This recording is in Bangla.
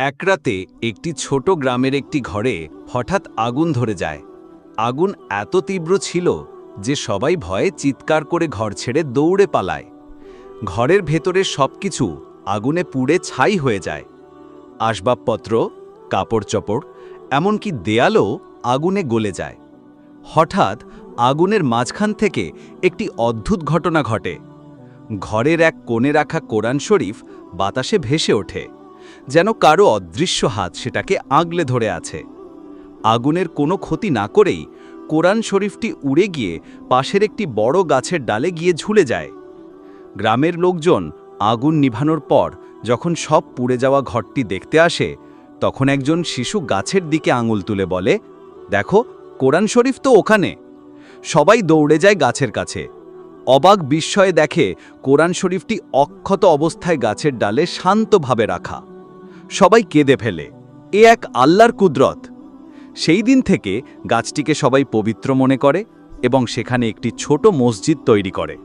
এক রাতে একটি ছোট গ্রামের একটি ঘরে হঠাৎ আগুন ধরে যায়। আগুন এত তীব্র ছিল যে সবাই ভয়ে চিৎকার করে ঘর ছেড়ে দৌড়ে পালায়। ঘরের ভেতরের সবকিছু আগুনে পুড়ে ছাই হয়ে যায়। আসবাবপত্র, কাপড় চোপড়, এমনকি দেয়ালও আগুনে গলে যায়। হঠাৎ আগুনের মাঝখান থেকে একটি অদ্ভুত ঘটনা ঘটে। ঘরের এক কোণে রাখা কোরআন শরীফ বাতাসে ভেসে ওঠে, যেন কারো অদৃশ্য হাত সেটাকে আগলে ধরে আছে। আগুনের কোনো ক্ষতি না করেই কোরআন শরীফটি উড়ে গিয়ে পাশের একটি বড় গাছের ডালে গিয়ে ঝুলে যায়। গ্রামের লোকজন আগুন নিভানোর পর যখন সব পুড়ে যাওয়া ঘরটি দেখতে আসে, তখন একজন শিশু গাছের দিকে আঙুল তুলে বলে, দেখো, কোরআন শরীফ তো ওখানে। সবাই দৌড়ে যায় গাছের কাছে। অবাক বিস্ময়ে দেখে কোরআন শরীফটি অক্ষত অবস্থায় গাছের ডালে শান্তভাবে রাখা। সবাই কেঁদে ফেলে, এ এক আল্লাহর কুদরত। সেই দিন থেকে গাছটিকে সবাই পবিত্র মনে করে এবং সেখানে একটি ছোট মসজিদ তৈরি করে।